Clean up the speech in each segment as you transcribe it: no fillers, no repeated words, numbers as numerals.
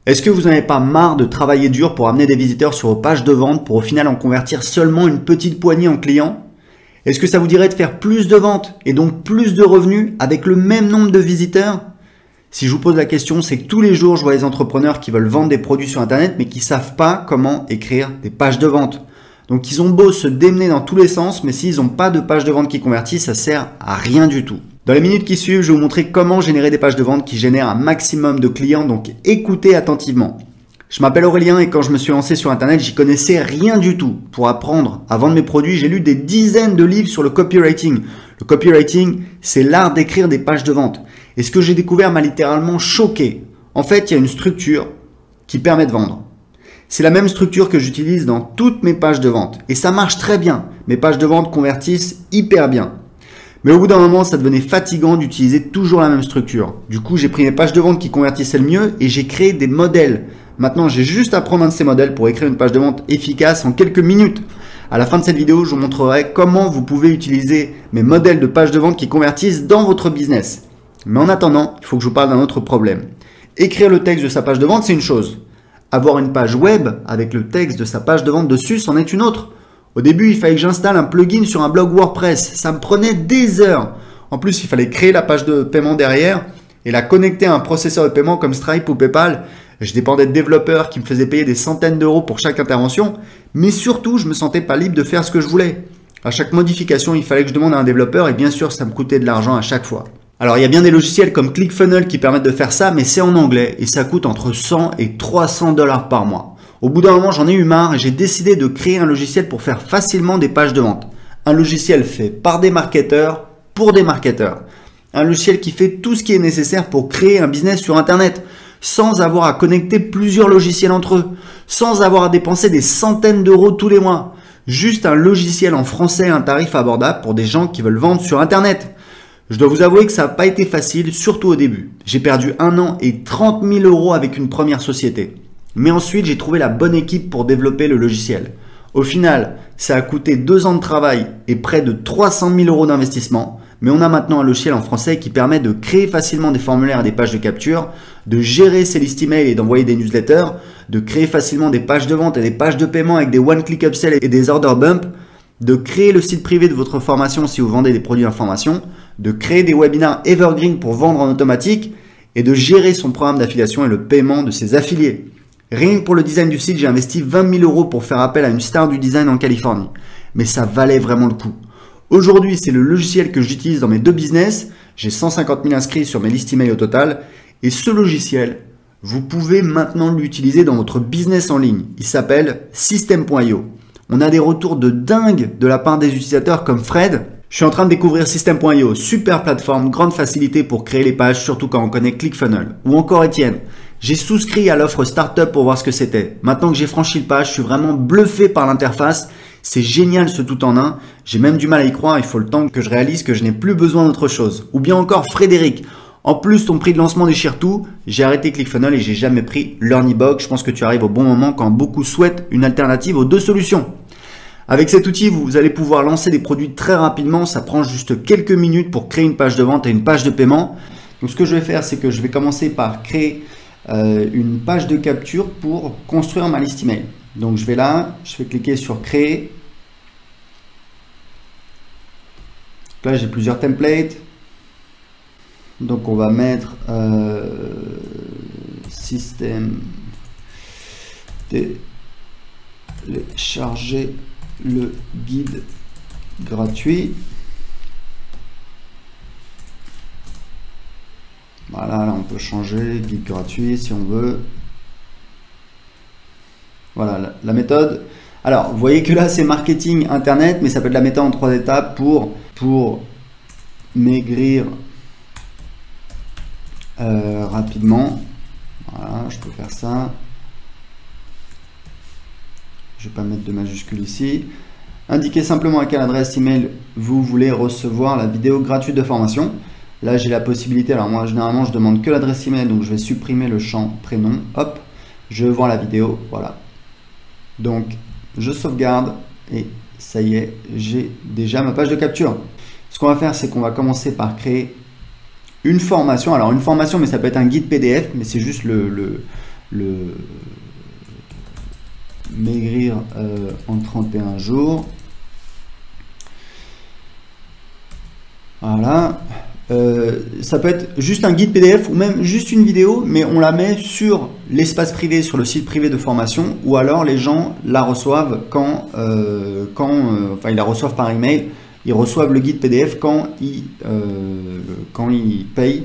Est-ce que vous n'en avez pas marre de travailler dur pour amener des visiteurs sur vos pages de vente pour au final en convertir seulement une petite poignée en clients? Est-ce que ça vous dirait de faire plus de ventes et donc plus de revenus avec le même nombre de visiteurs? Si je vous pose la question, c'est que tous les jours, je vois des entrepreneurs qui veulent vendre des produits sur Internet mais qui ne savent pas comment écrire des pages de vente. Donc ils ont beau se démener dans tous les sens, mais s'ils n'ont pas de page de vente qui convertit, ça sert à rien du tout. Dans les minutes qui suivent, je vais vous montrer comment générer des pages de vente qui génèrent un maximum de clients, donc écoutez attentivement. Je m'appelle Aurélien et quand je me suis lancé sur Internet, j'y connaissais rien du tout. Pour apprendre à vendre mes produits, j'ai lu des dizaines de livres sur le copywriting. Le copywriting, c'est l'art d'écrire des pages de vente. Et ce que j'ai découvert m'a littéralement choqué. En fait, il y a une structure qui permet de vendre. C'est la même structure que j'utilise dans toutes mes pages de vente. Et ça marche très bien. Mes pages de vente convertissent hyper bien. Mais au bout d'un moment, ça devenait fatigant d'utiliser toujours la même structure. Du coup, j'ai pris mes pages de vente qui convertissaient le mieux et j'ai créé des modèles. Maintenant, j'ai juste à prendre un de ces modèles pour écrire une page de vente efficace en quelques minutes. À la fin de cette vidéo, je vous montrerai comment vous pouvez utiliser mes modèles de pages de vente qui convertissent dans votre business. Mais en attendant, il faut que je vous parle d'un autre problème. Écrire le texte de sa page de vente, c'est une chose. Avoir une page web avec le texte de sa page de vente dessus, c'en est une autre. Au début, il fallait que j'installe un plugin sur un blog WordPress. Ça me prenait des heures. En plus, il fallait créer la page de paiement derrière et la connecter à un processeur de paiement comme Stripe ou PayPal. Je dépendais de développeurs qui me faisaient payer des centaines d'euros pour chaque intervention. Mais surtout, je ne me sentais pas libre de faire ce que je voulais. À chaque modification, il fallait que je demande à un développeur et bien sûr, ça me coûtait de l'argent à chaque fois. Alors, il y a bien des logiciels comme ClickFunnels qui permettent de faire ça, mais c'est en anglais et ça coûte entre 100 et 300 $ par mois. Au bout d'un moment, j'en ai eu marre et j'ai décidé de créer un logiciel pour faire facilement des pages de vente. Un logiciel fait par des marketeurs pour des marketeurs. Un logiciel qui fait tout ce qui est nécessaire pour créer un business sur Internet, sans avoir à connecter plusieurs logiciels entre eux, sans avoir à dépenser des centaines d'euros tous les mois. Juste un logiciel en français à un tarif abordable pour des gens qui veulent vendre sur Internet. Je dois vous avouer que ça n'a pas été facile, surtout au début. J'ai perdu 1 an et 30 000 € avec une première société. Mais ensuite, j'ai trouvé la bonne équipe pour développer le logiciel. Au final, ça a coûté 2 ans de travail et près de 300 000 € d'investissement. Mais on a maintenant un logiciel en français qui permet de créer facilement des formulaires et des pages de capture, de gérer ses listes email et d'envoyer des newsletters, de créer facilement des pages de vente et des pages de paiement avec des one-click upsell et des order bump, de créer le site privé de votre formation si vous vendez des produits d'information, de créer des webinars evergreen pour vendre en automatique et de gérer son programme d'affiliation et le paiement de ses affiliés. Rien que pour le design du site, j'ai investi 20 000 € pour faire appel à une star du design en Californie. Mais ça valait vraiment le coup. Aujourd'hui, c'est le logiciel que j'utilise dans mes 2 business. J'ai 150 000 inscrits sur mes listes email au total. Et ce logiciel, vous pouvez maintenant l'utiliser dans votre business en ligne. Il s'appelle System.io. On a des retours de dingue de la part des utilisateurs comme Fred. Je suis en train de découvrir System.io, super plateforme, grande facilité pour créer les pages, surtout quand on connaît ClickFunnels. Ou encore Étienne. J'ai souscrit à l'offre Startup pour voir ce que c'était. Maintenant que j'ai franchi le pas, je suis vraiment bluffé par l'interface. C'est génial ce tout en un. J'ai même du mal à y croire. Il faut le temps que je réalise que je n'ai plus besoin d'autre chose. Ou bien encore Frédéric. En plus, ton prix de lancement déchire tout. J'ai arrêté ClickFunnels et j'ai jamais pris LearnyBox. Je pense que tu arrives au bon moment quand beaucoup souhaitent une alternative aux 2 solutions. Avec cet outil, vous allez pouvoir lancer des produits très rapidement. Ça prend juste quelques minutes pour créer une page de vente et une page de paiement. Donc, ce que je vais faire, c'est que je vais commencer par créer une page de capture pour construire ma liste email. Donc je vais là, je vais cliquer sur créer. Là j'ai plusieurs templates. Donc on va mettre système télécharger le guide gratuit. Voilà, là on peut changer, guide gratuit si on veut. Voilà la méthode. Alors, vous voyez que là c'est marketing internet, mais ça peut être la méthode en 3 étapes pour maigrir rapidement. Voilà, je peux faire ça. Je ne vais pas mettre de majuscule ici. Indiquez simplement à quelle adresse email vous voulez recevoir la vidéo gratuite de formation. Là, j'ai la possibilité, alors moi, généralement, je demande que l'adresse email, donc je vais supprimer le champ prénom. Hop, je vois la vidéo, voilà. Donc, je sauvegarde et ça y est, j'ai déjà ma page de capture. Ce qu'on va faire, c'est qu'on va commencer par créer une formation. Alors, une formation, mais ça peut être un guide PDF, mais c'est juste le maigrir en 31 jours. Voilà. Ça peut être juste un guide PDF ou même juste une vidéo, mais on la met sur l'espace privé, sur le site privé de formation, ou alors les gens la reçoivent enfin ils la reçoivent par email, ils reçoivent le guide PDF quand ils payent.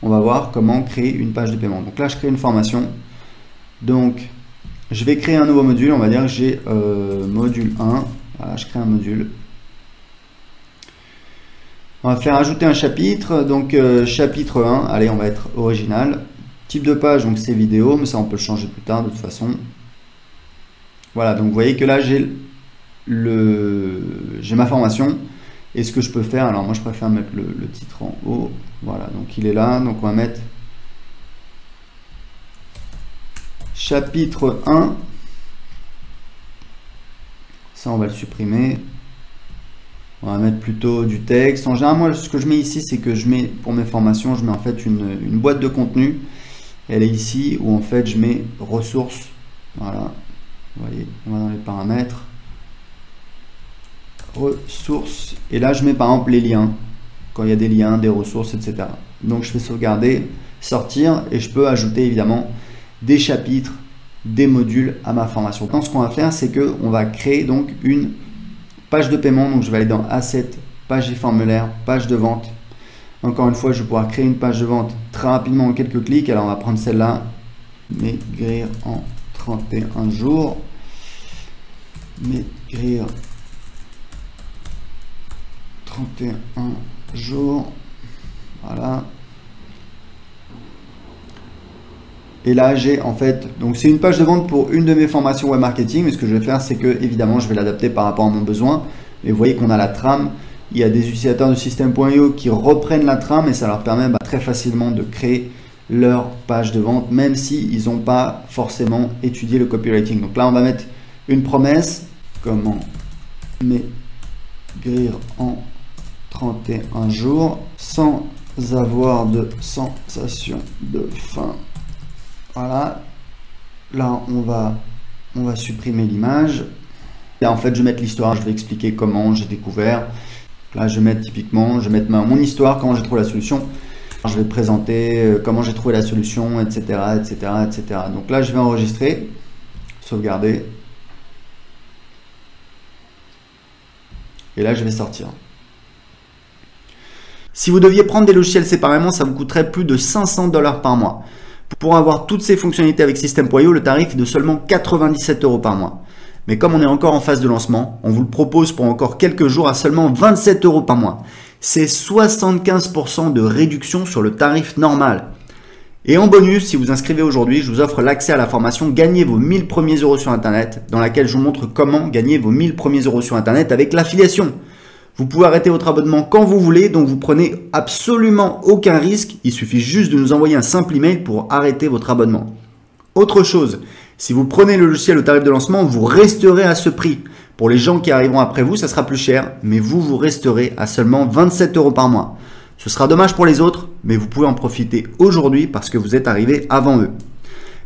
On va voir comment créer une page de paiement. Donc là, je crée une formation. Donc, je vais créer un nouveau module. On va dire que j'ai module 1. Voilà, je crée un module. On va faire ajouter un chapitre. Donc, chapitre 1. Allez, on va être original. Type de page, donc c'est vidéo, mais ça, on peut le changer plus tard de toute façon. Voilà, donc vous voyez que là, j'ai ma formation. Et ce que je peux faire, alors moi, je préfère mettre le titre en haut. Voilà, donc il est là. Donc, on va mettre chapitre 1. Ça, on va le supprimer. On va mettre plutôt du texte. En général, moi, ce que je mets ici, c'est que je mets, pour mes formations, je mets en fait une boîte de contenu. Elle est ici, où en fait, je mets ressources. Voilà. Vous voyez, on va dans les paramètres. Ressources. Et là, je mets par exemple les liens. Quand il y a des liens, des ressources, etc. Donc, je fais sauvegarder, sortir, et je peux ajouter évidemment des chapitres, des modules à ma formation. Donc, ce qu'on va faire, c'est qu'on va créer donc une page de paiement. Donc, je vais aller dans Assets, page et formulaire, page de vente. Encore une fois, je vais pouvoir créer une page de vente très rapidement en quelques clics. Alors, on va prendre celle-là, maigrir en 31 jours. Maigrir 31 jours. Voilà. Et là, j'ai en fait, donc c'est une page de vente pour une de mes formations web marketing. Mais ce que je vais faire, c'est que évidemment, je vais l'adapter par rapport à mon besoin. Et vous voyez qu'on a la trame. Il y a des utilisateurs de System.io qui reprennent la trame et ça leur permet très facilement de créer leur page de vente, même s'ils n'ont pas forcément étudié le copywriting. Donc là, on va mettre une promesse. Comment maigrir en 31 jours sans avoir de sensation de faim. Voilà. Là, on va supprimer l'image. Là, en fait, je vais mettre l'histoire. Je vais expliquer comment j'ai découvert. Là, je vais mettre typiquement, je vais mettre mon histoire, comment j'ai trouvé la solution. Je vais présenter comment j'ai trouvé la solution, etc., etc., etc. Donc là, je vais enregistrer, sauvegarder. Et là, je vais sortir. Si vous deviez prendre des logiciels séparément, ça vous coûterait plus de 500 $ par mois. Pour avoir toutes ces fonctionnalités avec System.io, le tarif est de seulement 97 € par mois. Mais comme on est encore en phase de lancement, on vous le propose pour encore quelques jours à seulement 27 € par mois. C'est 75% de réduction sur le tarif normal. Et en bonus, si vous inscrivez aujourd'hui, je vous offre l'accès à la formation Gagner vos 1000 premiers euros sur Internet, dans laquelle je vous montre comment gagner vos 1000 premiers euros sur Internet avec l'affiliation. Vous pouvez arrêter votre abonnement quand vous voulez, donc vous prenez absolument aucun risque. Il suffit juste de nous envoyer un simple email pour arrêter votre abonnement. Autre chose, si vous prenez le logiciel au tarif de lancement, vous resterez à ce prix. Pour les gens qui arriveront après vous, ça sera plus cher, mais vous resterez à seulement 27 € par mois. Ce sera dommage pour les autres, mais vous pouvez en profiter aujourd'hui parce que vous êtes arrivé avant eux.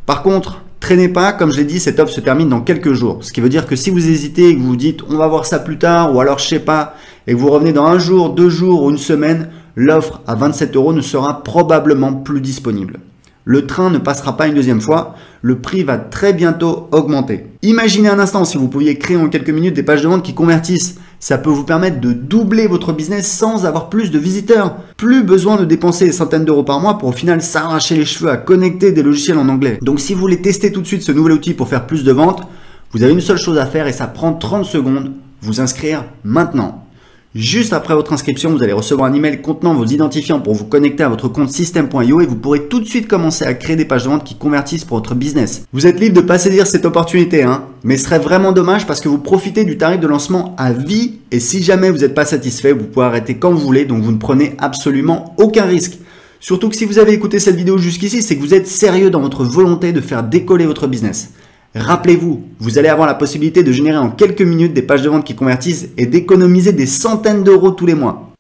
Par contre, traînez pas, comme je l'ai dit, cette offre se termine dans quelques jours. Ce qui veut dire que si vous hésitez et que vous vous dites on va voir ça plus tard, ou alors je sais pas, et que vous revenez dans un jour, 2 jours ou une semaine, l'offre à 27 € ne sera probablement plus disponible. Le train ne passera pas une deuxième fois, le prix va très bientôt augmenter. Imaginez un instant si vous pouviez créer en quelques minutes des pages de vente qui convertissent. Ça peut vous permettre de doubler votre business sans avoir plus de visiteurs. Plus besoin de dépenser des centaines d'euros par mois pour au final s'arracher les cheveux à connecter des logiciels en anglais. Donc si vous voulez tester tout de suite ce nouvel outil pour faire plus de ventes, vous avez une seule chose à faire et ça prend 30 secondes, vous inscrire maintenant. Juste après votre inscription, vous allez recevoir un email contenant vos identifiants pour vous connecter à votre compte System.io et vous pourrez tout de suite commencer à créer des pages de vente qui convertissent pour votre business. Vous êtes libre de pas saisir cette opportunité, mais ce serait vraiment dommage parce que vous profitez du tarif de lancement à vie et si jamais vous n'êtes pas satisfait, vous pouvez arrêter quand vous voulez, donc vous ne prenez absolument aucun risque. Surtout que si vous avez écouté cette vidéo jusqu'ici, c'est que vous êtes sérieux dans votre volonté de faire décoller votre business. Rappelez-vous, vous allez avoir la possibilité de générer en quelques minutes des pages de vente qui convertissent et d'économiser des centaines d'euros tous les mois.